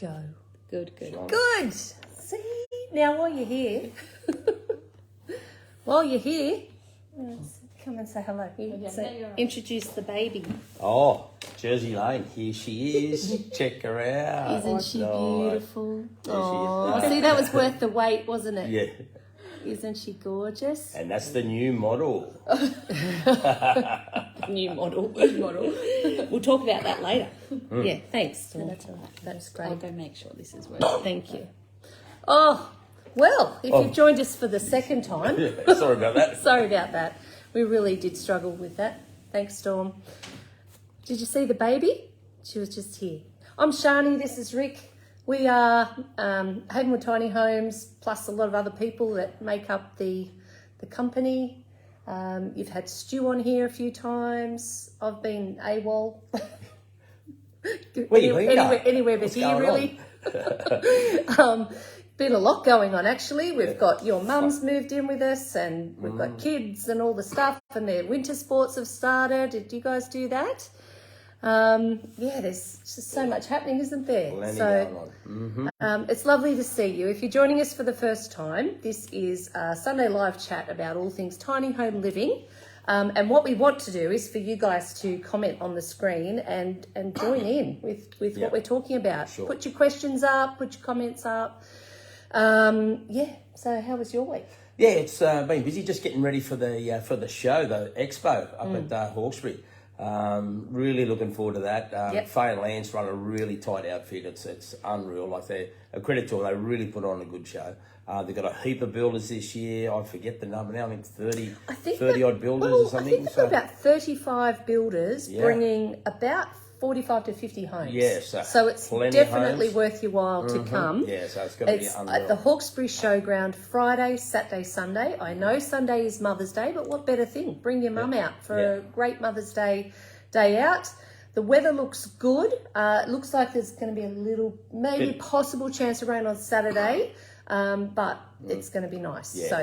show. Good. Good. See, now while you're here, come and say hello. Introduce the baby. Oh, Jersey Lane, here she is. Check her out. Isn't she beautiful? Oh, see, that was worth the wait, wasn't it? Yeah. Isn't she gorgeous? And that's the new model. New model. We'll talk about that later. Yeah, thanks. No, that's all right. That's great. I'll go make sure this is working. Thank you. Oh, well, if you've joined us for the second time. Sorry about that. Sorry about that. We really did struggle with that. Thanks, Storm. Did you see the baby? She was just here. I'm Shani. This is Rick. We are Havenwood Tiny Homes, plus a lot of other people that make up the company. You've had Stu on here a few times. I've been AWOL. Anywhere but here, really. Been a lot going on, actually. We've got your mum's moved in with us, and we've got kids and all the stuff, and their winter sports have started. Did you guys do that? There's just so much happening, isn't there? It's lovely to see you. If you're joining us for the first time, this is a Sunday live chat about all things tiny home living. And what we want to do is for you guys to comment on the screen and join in with what we're talking about. Sure. Put your questions up, put your comments up. So how was your week? Yeah, it's been busy just getting ready for the show, the expo up at Hawkesbury. Really looking forward to that. Faye and Lance run a really tight outfit. It's unreal. Like they're a credit to them. They really put on a good show. They've got a heap of builders this year. I forget the number now. I think 30 odd builders or something. I think they've got about 35 builders bringing about 45 to 50 homes. Yeah, so it's definitely worth your while to come. Yeah, so it's going to be unreal. At the Hawkesbury Showground, Friday, Saturday, Sunday. I know Sunday is Mother's Day, but what better thing? Bring your mum out for a great Mother's Day out. The weather looks good. It looks like there's going to be a little, maybe possible chance of rain on Saturday, but it's going to be nice. Yeah, so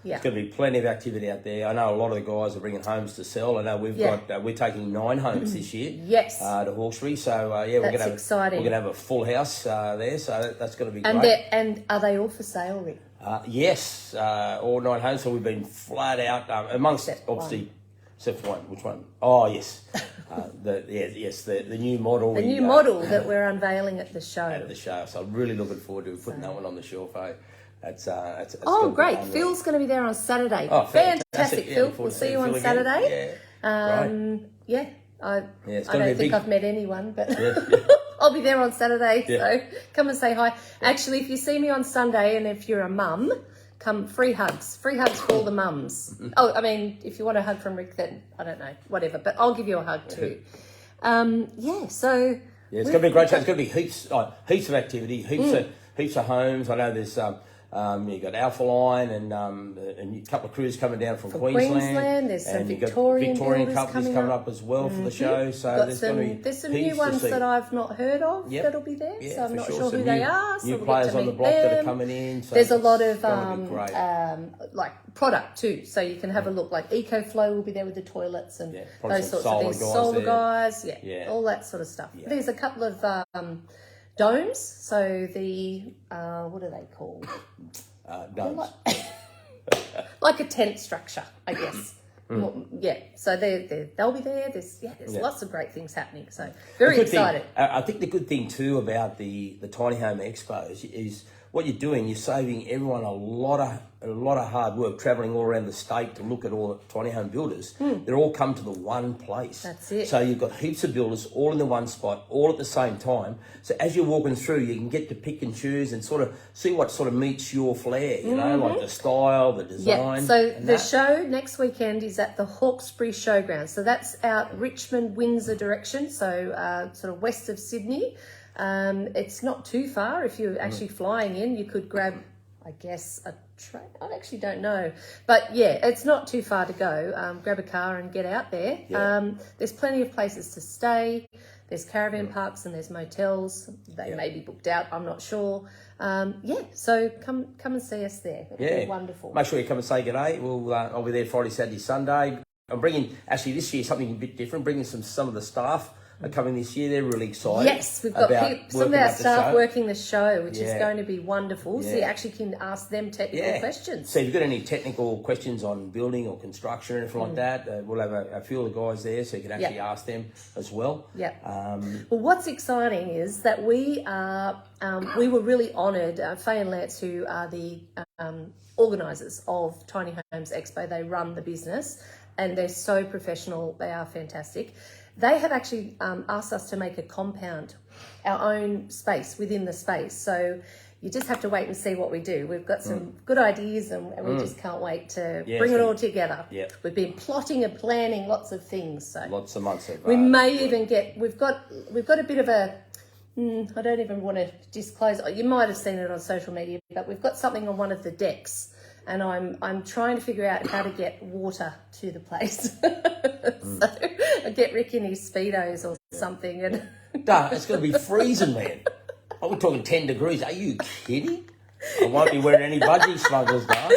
there's going to be plenty of activity out there. I know a lot of the guys are bringing homes to sell. I know we're taking 9 homes this year. Yes. To Hawkesbury. So we're going to have exciting. We're going to have a full house there. So that's going to be great. And are they all for sale, Rick? Yes, all 9 homes. So we've been flat out amongst obviously. Except for one. Which one? Oh, yes. The new model. The new model that we're unveiling at the show. At the show. So I'm really looking forward to putting that one on the shelf. It's great. Phil's going to be there on Saturday. Oh, fantastic, Phil. We'll see you on Saturday. I don't think I've met anyone, but I'll be there on Saturday. So come and say hi. Actually, if you see me on Sunday and if you're a mum, come, free hugs for all the mums. Oh, I mean, if you want a hug from Rick, then I don't know, whatever, but I'll give you a hug too. It's going to be a great show. It's going to be heaps of activity, heaps of homes. I know there's you've got Alpha Line and a couple of crews coming down from Queensland. There's some Victorian companies coming up as well for the show. So there's some new ones that I've not heard of that'll be there. So I'm not sure who they are. New players on the block that are coming in. So there's a lot of like product too, so you can have a look. Like EcoFlow will be there with the toilets and those sorts of things. Solar guys, all that sort of stuff. Yeah. There's a couple of domes, so the what are they called? Domes. Like a tent structure, I guess. So they'll be there. There's lots of great things happening. So very excited. I think the good thing too about the Tiny Home Expos is what you're doing. You're saving everyone a lot of hard work travelling all around the state to look at all the tiny home builders. They're all come to the one place. That's it. So you've got heaps of builders all in the one spot, all at the same time. So as you're walking through, you can get to pick and choose and sort of see what sort of meets your flair, you know, like the style, the design. Yeah, so the show next weekend is at the Hawkesbury Showground. So that's out Richmond, Windsor direction, so sort of west of Sydney. It's not too far. If you're actually flying in, you could grab, I guess, a train. I actually don't know. But it's not too far to go. Grab a car and get out there. Yeah. There's plenty of places to stay. There's caravan parks and there's motels. They may be booked out, I'm not sure. So come and see us there. It'll be wonderful. Make sure you come and say g'day. I'll be there Friday, Saturday, Sunday. I'm bringing, actually this year, something a bit different, bringing some of the staff are coming this year. They're really excited. Yes, we've got some of our staff working the show, which is going to be wonderful. Yeah. So you actually can ask them technical questions. So if you've got any technical questions on building or construction or anything like that, we'll have a few of the guys there, so you can actually ask them as well. Yeah. Well, what's exciting is that we were really honoured. Faye and Lance, who are the organisers of Tiny Homes Expo, they run the business and they're so professional. They are fantastic. They have actually asked us to make a compound, our own space within the space. So you just have to wait and see what we do. We've got some good ideas and we just can't wait to bring it all together. Yeah. We've been plotting and planning lots of things. So lots of months of we may even get, we've got a bit of a, I don't even want to disclose. You might have seen it on social media, but we've got something on one of the decks, and I'm trying to figure out how to get water to the place. So I get Rick in his Speedos or something, and it's going to be freezing, man. We're talking 10 degrees. Are you kidding? I won't be wearing any budgie smugglers, though.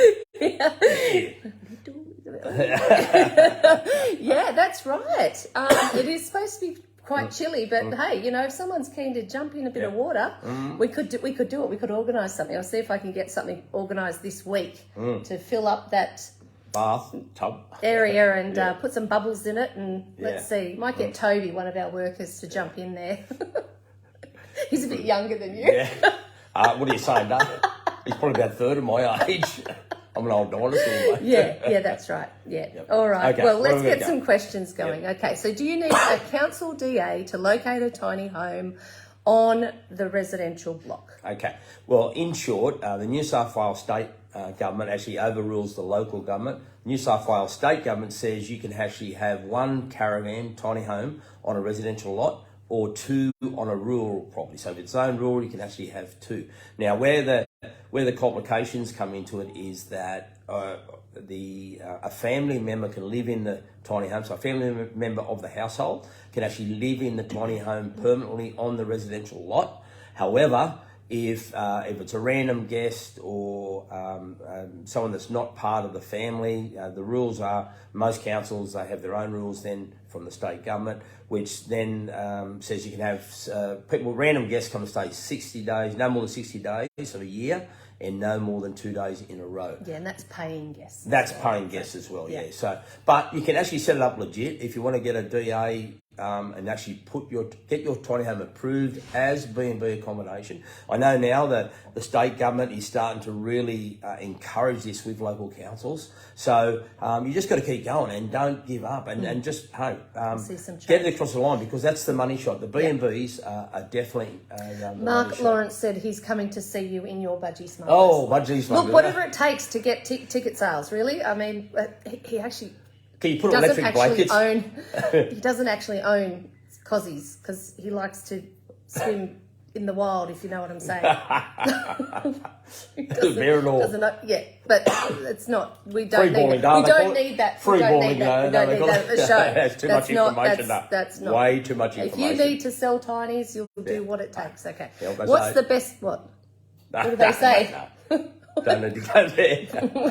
Yeah, that's right. It is supposed to be quite chilly, but hey, you know, if someone's keen to jump in a bit of water, we could do it. We could organise something. I'll see if I can get something organised this week to fill up that bath tub area and put some bubbles in it, and let's see. Might get Toby, one of our workers, to jump in there. He's a bit younger than you. Yeah. What are you saying, Dave? He's probably about a third of my age. I'm an old dinosaur, mate. Yeah, that's right. Yeah. Yep. All right. Okay. Well, let's get some questions going. Yep. Okay. So do you need a council DA to locate a tiny home on the residential block? Okay. Well, in short, the New South Wales state government actually overrules the local government. New South Wales state government says you can actually have one caravan tiny home on a residential lot or two on a rural property. So if it's zoned rural, you can actually have two. Now, where the complications come into it is that a family member can live in the tiny home. So a family member of the household can actually live in the tiny home permanently on the residential lot. However, if it's a random guest or someone that's not part of the family, the rules are, most councils, they have their own rules then from the state government, which then says you can have random guests come and stay 60 days, no more than 60 days of a year, and no more than 2 days in a row. Yeah, and that's paying guests. That's paying guests as well, yeah. So, but you can actually set it up legit if you want to get a DA and actually get your tiny home approved as B&B accommodation. I know now that the state government is starting to really encourage this with local councils. So you just got to keep going and don't give up and just get it across the line, because that's the money shot. The B&Bs are definitely Mark Lawrence said he's coming to see you in your budgie smugglers. Oh, budgie smugglers. Look, whatever it takes to get ticket sales, really. I mean, he actually... Can you put electric blankets? He doesn't actually own cozies because he likes to swim in the wild, if you know what I'm saying. Bear it all. But it's not. We don't need that. We don't need that. We don't need that. We don't need that at the show. That's too much information. That's not. Way too much information. If you need to sell tinies, you'll do what it takes. Okay. What's the best? What? What do they say? Don't need to go there.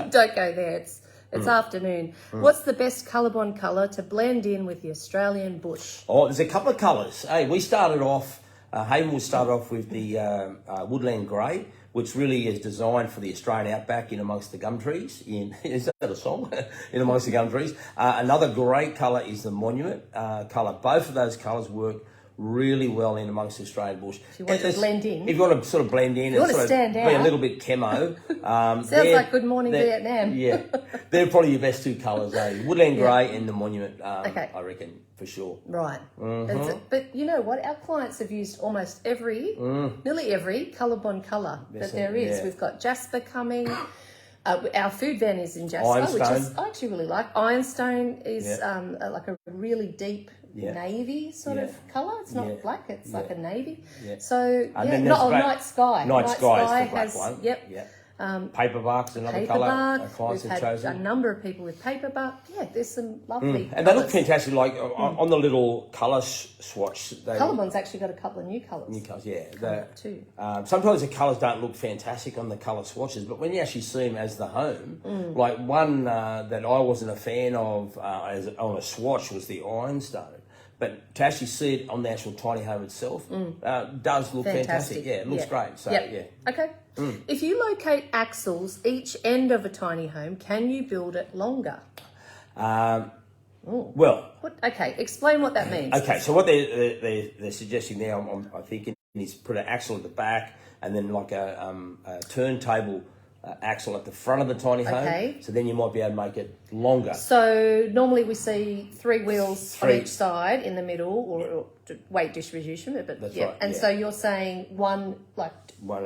Don't go there. It's afternoon. What's the best ColourBond colour to blend in with the Australian bush? Oh, there's a couple of colours. Hey, we started off, Havenwood started off with the woodland grey, which really is designed for the Australian outback in amongst the gum trees. Is that a song? In amongst the gum trees. Another great colour is the monument colour. Both of those colours work really well in amongst the Australian bush. If you want to blend in. If you want to sort of blend in and sort of be a little bit camo. Sounds like Good Morning Vietnam. Yeah. They're probably your best two colours, Woodland grey and the monument, I reckon, for sure. Right. But you know what? Our clients have used almost nearly every ColourBond colour that there is. Yeah. We've got Jasper coming. Our food van is in Jasper, Ironstone. which is, I actually really like. Ironstone is like a really deep navy sort of colour. It's not black, it's like a navy. Yeah. So, Night Sky. Night Sky is the black one. Yep. Yeah. Paperbark's another colour our clients have chosen. A number of people with paperbark. Yeah, there's some lovely and they look fantastic, like on the little colour swatch. ColourBond's actually got a couple of new colours. New colours, too. Sometimes the colours don't look fantastic on the colour swatches, but when you actually see them as the home, like one that I wasn't a fan of on a swatch was the Ironstone. But to actually see it on the actual tiny home itself does look fantastic. Yeah, it looks great. So, yeah. Okay. If you locate axles each end of a tiny home, can you build it longer? Well... Okay, explain what that means. Okay, so what they're suggesting there, I think, is put an axle at the back and then like a turntable axle at the front of the tiny home. Okay. So then you might be able to make it longer. So normally we see 3 wheels on each side in the middle, or weight distribution. But That's yeah. right. And so you're saying one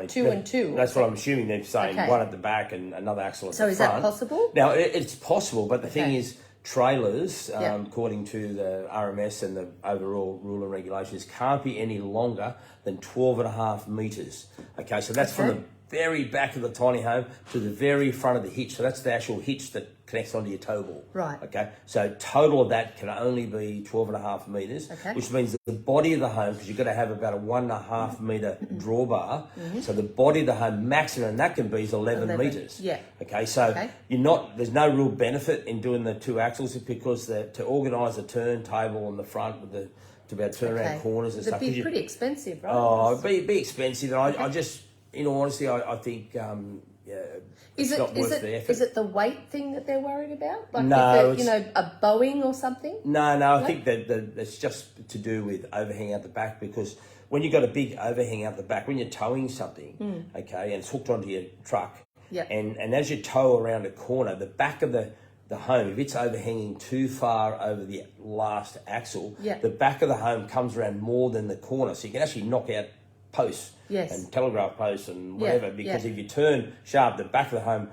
two and two. That's what I'm assuming they're saying. Okay. One at the back and another axle at the front. So is that possible? Now it's possible, but the thing is, trailers, according to the RMS and the overall rule and regulations, can't be any longer than 12.5 metres. Okay, so that's from the very back of the tiny home to the very front of the hitch. So that's the actual hitch that connects onto your tow ball. Right. Okay, so total of that can only be 12.5 metres, which means that the body of the home, because you've got to have about a 1.5 metre drawbar, so the body of the home maximum that can be is 11 metres. Yeah. Okay, so there's no real benefit in doing the 2 axles because to organise a turntable on the front with to be able to turn around corners and stuff. It'd be pretty expensive, right? Oh, it'd be expensive, and I just, in all honesty, I think it's not worth the effort. Is it the weight thing that they're worried about? Like no, a Boeing or something? No, I think that it's just to do with overhang out the back, because when you've got a big overhang out the back, when you're towing something, okay, and it's hooked onto your truck, and as you tow around a corner, the back of the home, if it's overhanging too far over the last axle, the back of the home comes around more than the corner, so you can actually knock out posts and telegraph posts and whatever, because if you turn sharp, the back of the home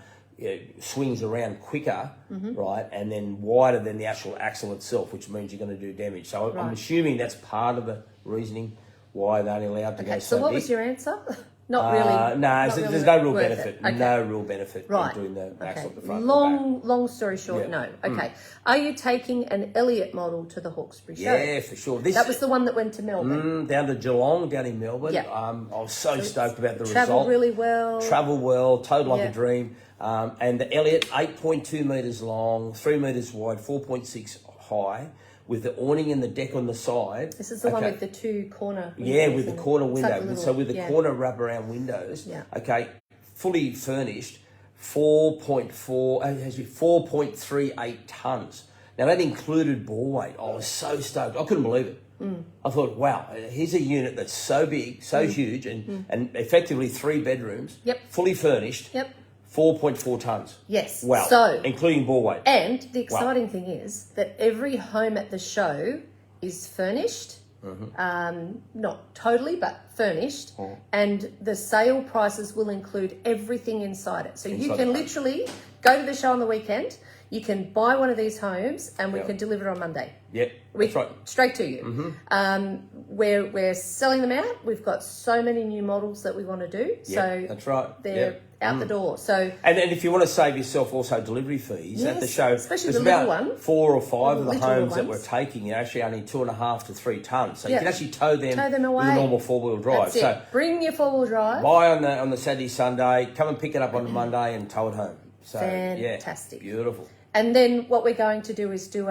swings around quicker, right, and then wider than the actual axle itself, which means you're going to do damage. So I'm assuming that's part of the reasoning why they're only allowed to go so big. So what was your answer? Not really. There's no real benefit. Okay. No real benefit in doing the axle at the front. Long story short, no. Okay. Are you taking an Elliott model to the Hawkesbury show? Yeah, for sure. That was the one that went to Melbourne. Down to Geelong, down in Melbourne. Yeah. I was so stoked about the result. Travelled really well. Travelled well, towed like a dream. And the Elliott, 8.2 metres long, 3 metres wide, 4.6 high, with the awning and the deck on the side. This is the one with the 2 corner windows. Yeah, with the corner window. So with the corner wraparound windows. Yeah. Okay, fully furnished, 4.38 tonnes. Now that included ball weight. I was so stoked. I couldn't believe it. I thought, wow, here's a unit that's so big, so huge, and effectively 3 bedrooms, fully furnished. 4.4 tonnes. Yes. Wow. So, including ball weight. And the exciting thing is that every home at the show is furnished. Not totally, but furnished. And the sale prices will include everything inside it. So you can literally go to the show on the weekend. You can buy one of these homes and we can deliver on Monday. Yep, that's right. Straight to you. We're selling them out. We've got so many new models that we want to do. So that's right. They're out the door. So and if you want to save yourself also delivery fees at the show, especially the about little one, 4 or 5 of the homes that we're taking are actually only 2.5 to 3 tonnes. So you can actually tow them away with a normal 4-wheel drive. That's it. Bring your 4-wheel drive. Buy on the Saturday, Sunday, come and pick it up on the Monday and tow it home. So fantastic. Beautiful. And then what we're going to do is do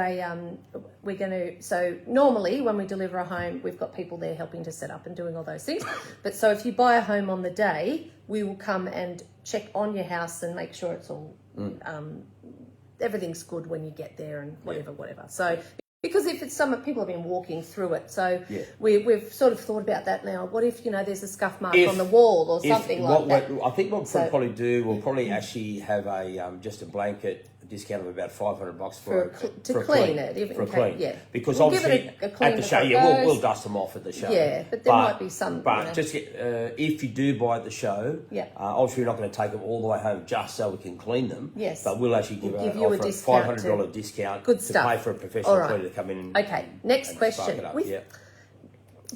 so normally when we deliver a home, we've got people there helping to set up and doing all those things. But so if you buy a home on the day, we will come and check on your house and make sure it's all, everything's good when you get there and whatever. So, because if it's people have been walking through it, so we've sort of thought about that now. What if, there's a scuff mark on the wall or something like that? I think what we'll probably do, we'll probably actually have just a blanket discount of about $500 for clean it, even for a clean. Yeah, because we'll obviously give it a clean at the show, we'll dust them off at the show. Yeah, but there might be some. But just if you do buy at the show, obviously we're not going to take them all the way home just so we can clean them. Yes, but we'll actually give you a discount, $500 discount good stuff. To pay for a professional cleaner to come in. And, okay, next question.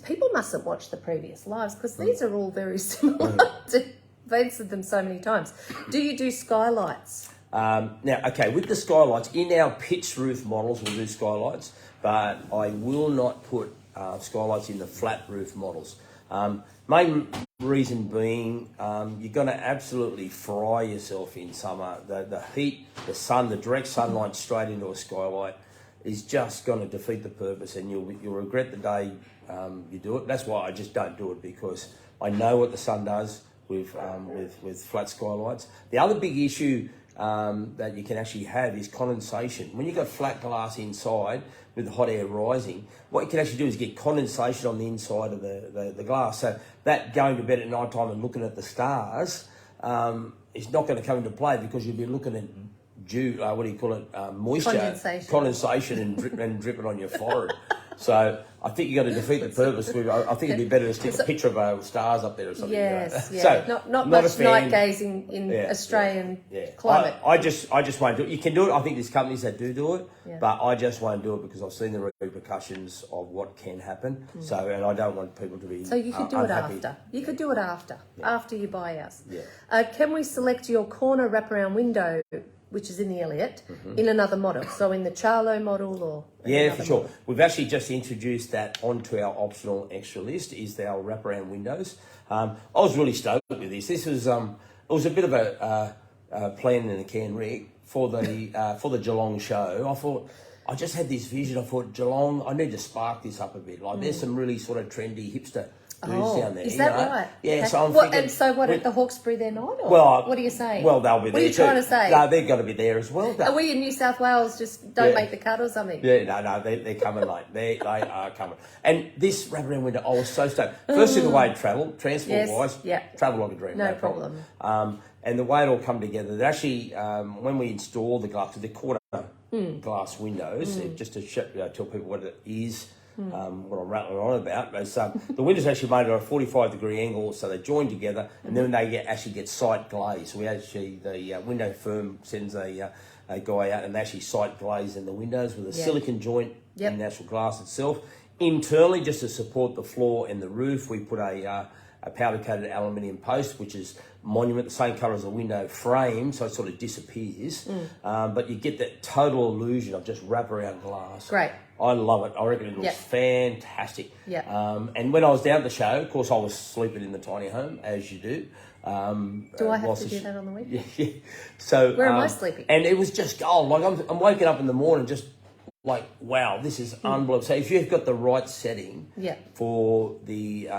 People mustn't watch the previous lives because these are all very similar. I've answered them so many times. Do you do skylights? Now, with the skylights, in our pitched roof models, we'll do skylights, but I will not put skylights in the flat roof models. Main reason being, you're going to absolutely fry yourself in summer. The heat, the sun, the direct sunlight straight into a skylight, is just going to defeat the purpose, and you'll regret the day you do it. That's why I just don't do it, because I know what the sun does with flat skylights. The other big issue that you can actually have is condensation. When you've got flat glass inside with the hot air rising, what you can actually do is get condensation on the inside of the glass. So that going to bed at night time and looking at the stars is not going to come into play, because you'll be looking at moisture, condensation and dripping on your forehead. So I think you've got to defeat the purpose. I think it'd be better to stick a picture of stars up there or something. Yes, you know? yeah. So, not much night gazing in Australian climate. I just won't do it. You can do it. I think there's companies that do it, but I just won't do it, because I've seen the repercussions of what can happen. So, and I don't want people to be So you could do unhappy. it after. You could do it after you buy ours. Yeah. Can we select your corner wraparound window, which is in the Elliott, in another model? So in the Charlo model or... Yeah, for sure. We've actually just introduced that onto our optional extra list, is our wraparound windows. I was really stoked with this. This was it was a bit of a plan in a can, Rick, for the Geelong show. I thought, I just had this vision. I thought, Geelong, I need to spark this up a bit. Like, there's some really sort of trendy hipster dudes down there. Is that right? Yeah, okay. so I'm thinking... And so what, at the Hawkesbury they're not? Or well, what are you saying? Well, they'll be there. What are you trying to say? No, they've got to be there as well. Are we in New South Wales just don't make the cut or something? Yeah, no, they're coming late. They are coming. And this wraparound window, I was so stoked. Firstly, the way it travelled, transport-wise, travel like a dream. No problem. And the way it all come together, they actually, when we install the glass, the quarter glass windows, just to tell people what it is, what I'm rattling on about, is the windows actually made at a 45-degree angle, so they join together, and then they actually get sight glaze. We actually, the window firm sends a guy out and they actually sight glaze in the windows with a silicon joint in the actual glass itself. Internally, just to support the floor and the roof, we put a powder-coated aluminium post, which is monument, the same colour as the window frame, so it sort of disappears. But you get that total illusion of just wraparound glass. Great. I love it. I reckon it looks fantastic. Yeah. And when I was down at the show, of course, I was sleeping in the tiny home, as you do. Do I have to do that on the weekend? Yeah. So where am I sleeping? And it was just gold. Like, I'm waking up in the morning just like, wow, this is unbelievable. So if you've got the right setting for the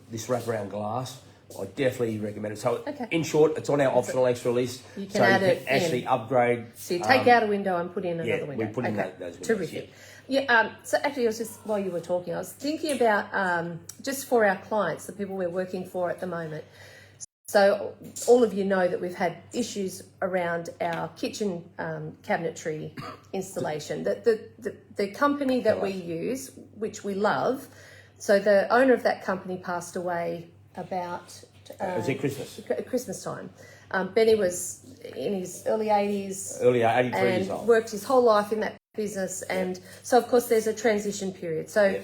this wraparound glass, I definitely recommend it. So in short, it's on our optional extra list. You can add it actually upgrade. So you take out a window and put in another window. We put in those windows. Terrific. So actually, I was just, while you were talking, I was thinking about just for our clients, the people we're working for at the moment. So all of you know that we've had issues around our kitchen cabinetry installation. The company that we use, which we love, so the owner of that company passed away about... was it Christmas? Christmas time. Benny was in his early 80s. Early 83 years old. And worked his whole life in that business. And so, of course, there's a transition period. So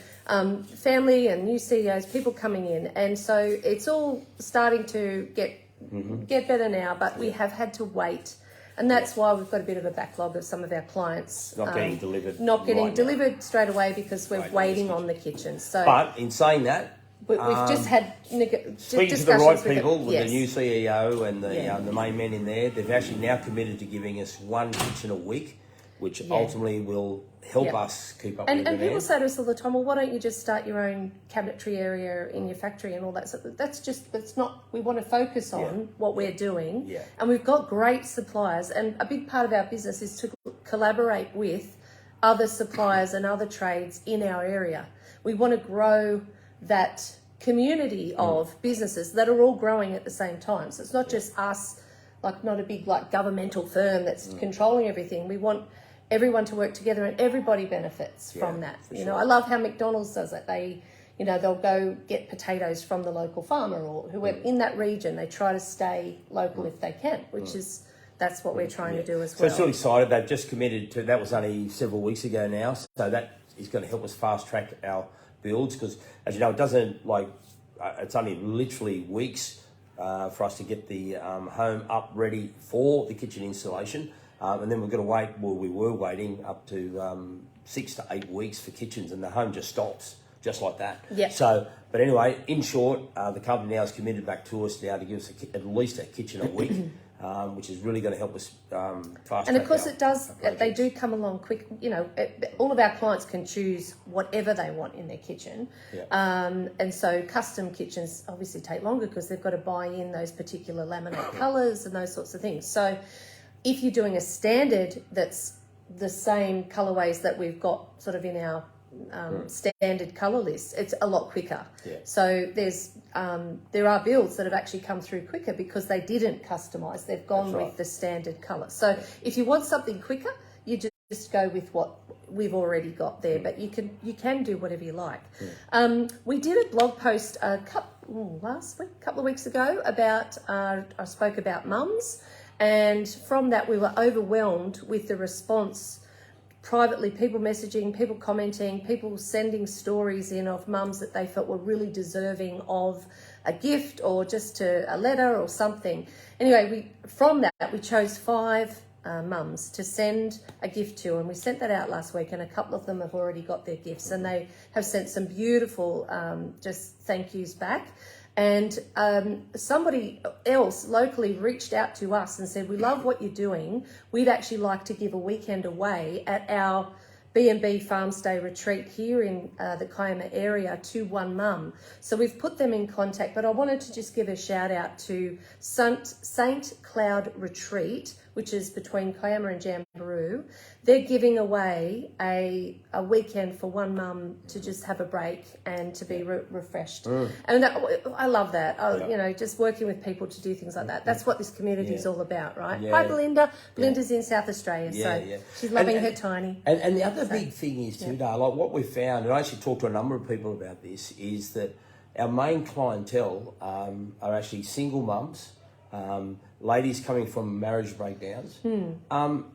family and new CEOs, people coming in. And so it's all starting to get better now, but we have had to wait. And that's why we've got a bit of a backlog of some of our clients. Not getting delivered. Not getting delivered straight away because we're waiting on the kitchen. So, but in saying that, we've just had speaking to the right people with the new CEO and the main men in there, they've actually now committed to giving us one kitchen a week, which ultimately will help us keep up with the And people demand. say to us all the time, well, why don't you just start your own cabinetry area in your factory and all that? So that's not, we want to focus on what we're doing. Yeah. And we've got great suppliers, and a big part of our business is to collaborate with other suppliers and other trades in our area. We want to grow that community of businesses that are all growing at the same time. So it's not just us, like not a big like governmental firm that's controlling everything. We want everyone to work together and everybody benefits from that. You know, I love how McDonald's does it. They, you know, they'll go get potatoes from the local farmer or whoever in that region. They try to stay local if they can, which is, that's what we're trying to do as well. So it's really excited. They've just committed to, that was only several weeks ago now. So that is going to help us fast track our builds, because as you know, it doesn't like, it's only literally weeks for us to get the home up ready for the kitchen installation. And then we've got to wait, well, we were waiting up to 6 to 8 weeks for kitchens, and the home just stops just like that. Yeah. So, but anyway, in short, the company now is committed back to us now to give us at least a kitchen a week. Which is really going to help us fast. And of course, it does. They do come along quick. You know, all of our clients can choose whatever they want in their kitchen, and so custom kitchens obviously take longer because they've got to buy in those particular laminate colours and those sorts of things. So, if you're doing a standard that's the same colourways that we've got sort of in our standard colour list, it's a lot quicker. So there are builds that have actually come through quicker because they didn't customise. They've gone with the standard colour. So if you want something quicker, you just go with what we've already got there. But you can do whatever you like. We did a blog post couple of weeks ago about I spoke about mums, and from that we were overwhelmed with the response. Privately, people messaging, people commenting, people sending stories in of mums that they felt were really deserving of a gift or just a letter or something. Anyway, from that we chose 5 mums to send a gift to, and we sent that out last week, and a couple of them have already got their gifts, and they have sent some beautiful just thank yous back. And somebody else locally reached out to us and said, we love what you're doing. We'd actually like to give a weekend away at our B&B Farm Stay retreat here in the Kiama area to one mum. So we've put them in contact, but I wanted to just give a shout out to Saint Cloud Retreat, which is between Kiama and Jamberoo. They're giving away a weekend for one mum to just have a break and to be refreshed. And I love that. You know, just working with people to do things like that. That's what this community is all about, right? Hi, Belinda. Belinda's in South Australia, so she's loving her tiny. And the other big thing is too, Dale, like what we found, and I actually talked to a number of people about this, is that our main clientele are actually single mums, ladies coming from marriage breakdowns.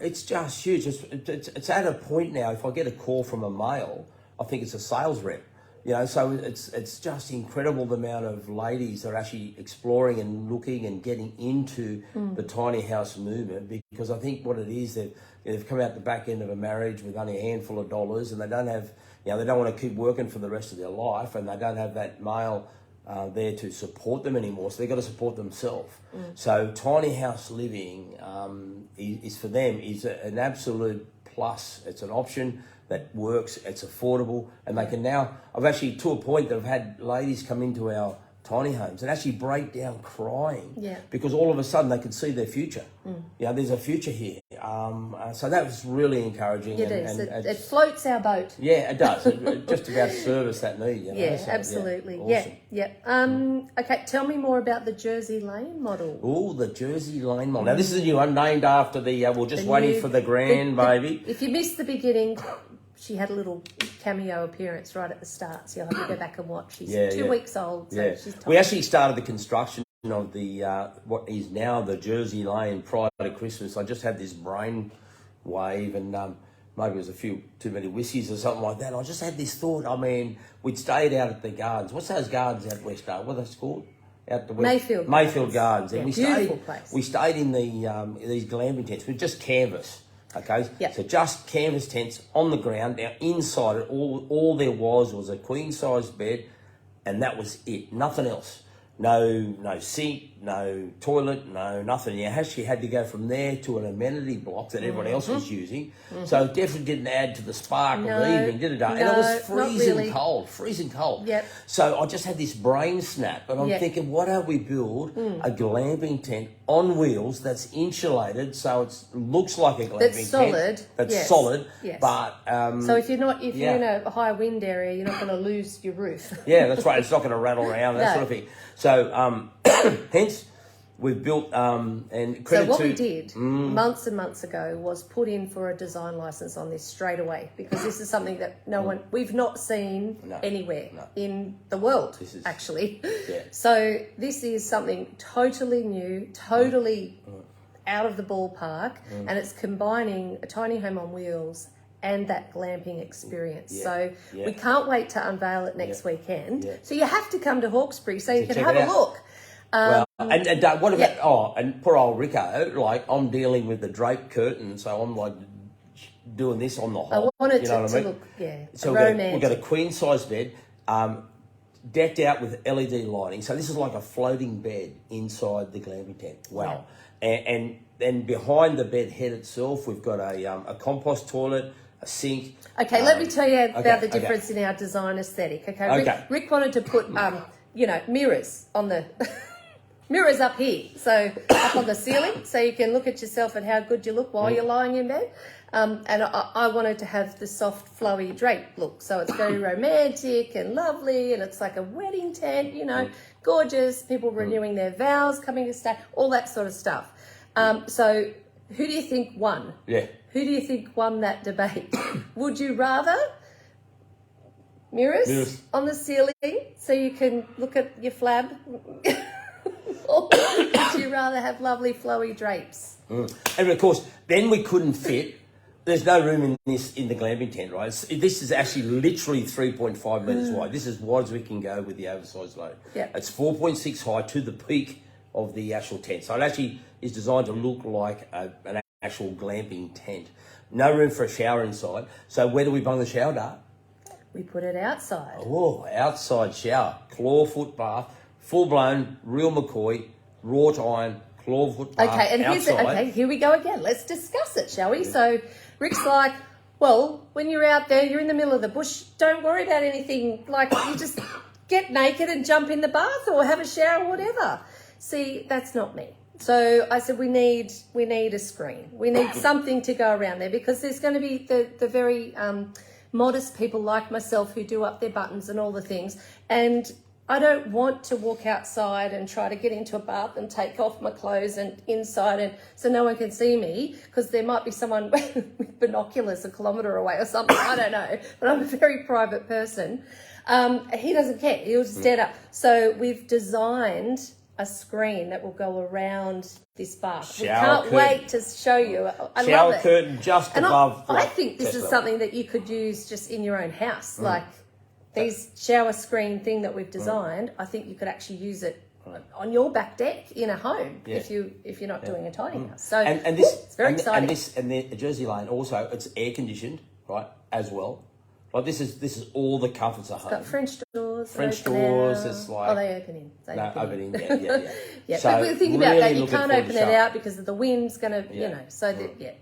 It's just huge. It's at a point now, if I get a call from a male, I think it's a sales rep. You know, so it's just incredible the amount of ladies that are actually exploring and looking and getting into the tiny house movement, because I think what it is that they've come out the back end of a marriage with only a handful of dollars, and they don't have, you know, they don't want to keep working for the rest of their life, and they don't have that male there to support them anymore, so they've got to support themselves. So tiny house living is for them is an absolute plus. It's an option that works, it's affordable, and they can now, I've actually to a point that I've had ladies come into our tiny homes and actually break down crying because all of a sudden they can see their future. You know, there's a future here. So that was really encouraging. It is. It floats our boat. Yeah, it does. It just about service that need. You know? Yeah, so, absolutely. Awesome. Okay, tell me more about the Jersey Lane model. Oh, the Jersey Lane model. Now, this is a new one named after we're just waiting for the grandbaby. If you missed the beginning, she had a little cameo appearance right at the start, so you'll have to go back and watch. She's 2 weeks old, so she's tiny. We actually started the construction of the what is now the Jersey Lane prior to Christmas. I just had this brain wave, and maybe it was a few too many whiskies or something like that. I just had this thought. I mean, we'd stayed out at the gardens. What's those gardens out west? What are they called? Out the west? Mayfield Gardens. And we stayed in the these glamping tents with just canvas. Okay, so just canvas tents on the ground. Now inside it, all there was a queen size bed, and that was it. Nothing else. No sink, no toilet, no nothing. You actually had to go from there to an amenity block that everyone else was using. So it definitely didn't add to the spark of the evening, did it? And it was freezing cold. Yep. So I just had this brain snap, and I'm thinking, what have we built? A glamping tent on wheels that's insulated, so it looks like a glamping tent. That's solid. Yes. But so if you're in a high wind area, you're not going to lose your roof. Yeah, that's right. It's not going to rattle around, that sort of thing. So, hence, we've built, and credit So what to... we did months and months ago was put in for a design license on this straight away, because this is something that we've not seen anywhere in the world, actually. Yeah. So this is something totally new, totally out of the ballpark, and it's combining a tiny home on wheels and that glamping experience. So we can't wait to unveil it next weekend. So you have to come to Hawkesbury so you can have a look. Well, and what about, and poor old Rico, like I'm dealing with the draped curtain, so I'm like doing this on the hop. I wanted you know to what I mean? look, So we've got a queen size bed, decked out with LED lighting. So this is like a floating bed inside the glamping tent. Wow. And then behind the bed head itself, we've got a compost toilet, a sink. Okay, let me tell you about the difference in our design aesthetic. Okay, Rick wanted to put, mirrors on the... mirrors up here, so up on the ceiling, so you can look at yourself and how good you look while you're lying in bed. And I wanted to have the soft, flowy drape look, so it's very romantic and lovely, and it's like a wedding tent, gorgeous. People renewing their vows, coming to stay, all that sort of stuff. So, who do you think won? Yeah. Who do you think won that debate? Would you rather mirrors on the ceiling so you can look at your flab? Or would you rather have lovely flowy drapes? And of course, then we couldn't fit. There's no room in the glamping tent, right? This is actually literally 3.5 metres wide. This is as wide as we can go with the oversized load. Yeah. It's 4.6 high to the peak of the actual tent. So it actually is designed to look like an actual glamping tent. No room for a shower inside. So where do we bung the shower dart? We put it outside. Oh, outside shower. Clawfoot bath. Full-blown, real McCoy, wrought iron, clawfoot bath. Okay, and here we go again. Let's discuss it, shall we? So Rick's like, well, when you're out there, you're in the middle of the bush, don't worry about anything. Like, you just get naked and jump in the bath or have a shower or whatever. See, that's not me. So I said, we need a screen. We need something to go around there, because there's going to be the very modest people like myself who do up their buttons and all the things. And I don't want to walk outside and try to get into a bath and take off my clothes and inside, and so no one can see me, because there might be someone with binoculars a kilometre away or something. I don't know, but I'm a very private person. He doesn't care. He'll just stand up. So we've designed a screen that will go around this bath. We can't wait to show you. I love it. Shower curtain just above. I think this is something that you could use just in your own house, like these shower screen thing that we've designed. I think you could actually use it on your back deck in a home if you're not doing a tiny house. So and this it's very exciting. And the Jersey Lane also, it's air conditioned, right, as well. Like this is all the comforts of home. It's got French doors. French doors. It's like they open in. Open in. Yeah. Yeah, So but think about that. You looking can't forward open to it out because of the wind's going to, so that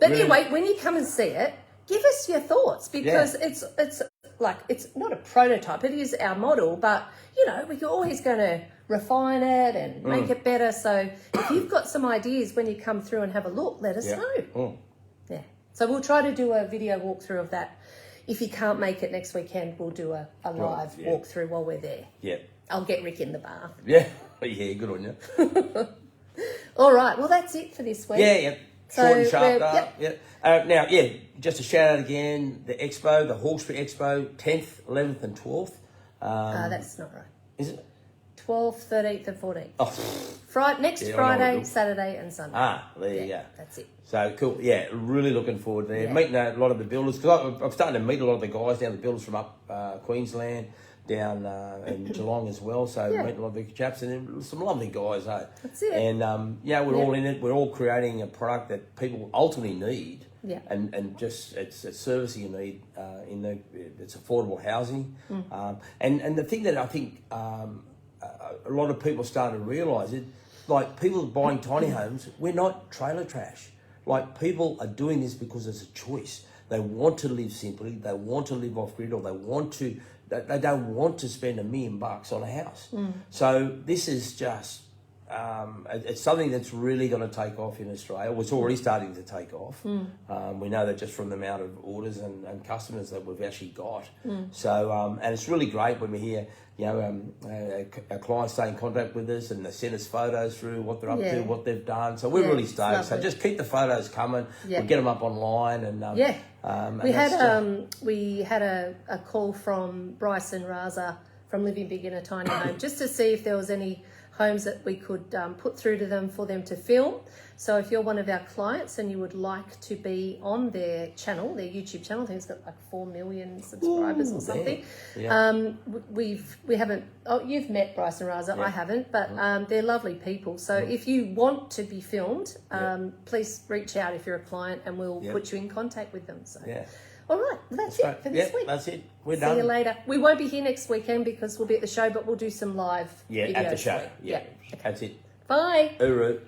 But anyway, when you come and see it, give us your thoughts, because it's like, it's not a prototype. It is our model, but we're always going to refine it and make it better. So if you've got some ideas when you come through and have a look, let us know. Yeah. So we'll try to do a video walkthrough of that. If you can't make it next weekend, we'll do a live walkthrough while we're there. Yeah. I'll get Rick in the bath. Yeah. Yeah, good on you. All right. Well, that's it for this week. Yeah. Short and sharp. Now, just a shout out again, the expo, the Hawkesbury Expo, 10th, 11th and 12th. That's not right. Is it? 12th, 13th and 14th. Oh. Next Friday, Saturday and Sunday. There you go. That's it. So cool. Yeah, really looking forward to meeting a lot of the builders, because I'm starting to meet a lot of the guys down, the builders from up Queensland, down in Geelong as well. So meeting a lot of the chaps, and some lovely guys, That's it. And we're all in it. We're all creating a product that people ultimately need. Yeah. And just it's a service you need it's affordable housing. And the thing that I think a lot of people are starting to realise is, like, people buying tiny homes, we're not trailer trash. Like, people are doing this because it's a choice. They want to live simply, they want to live off grid, or they don't want to spend $1 million on a house. So this is just it's something that's really going to take off in Australia. Well, it's already starting to take off. We know that just from the amount of orders and customers that we've actually got. So and it's really great when we hear our clients stay in contact with us and they send us photos through what they're up to, what they've done. So we're really stoked. So just keep the photos coming. We'll get them up online and we had a call from Bryce and Raza from Living Big in a Tiny Home, just to see if there was any homes that we could put through to them for them to film. So if you're one of our clients and you would like to be on their channel, their YouTube channel, I think it's got like 4 million subscribers or something. We haven't. Oh, you've met Bryce and Raza. I haven't, but they're lovely people. So if you want to be filmed, please reach out if you're a client, and we'll put you in contact with them. So All right, well, that's it for this week. That's it. We're See done. you later. We won't be here next weekend because we'll be at the show, but we'll do some live Yeah, videos at the show. for you. Yeah. Okay. That's it. Bye. Uru.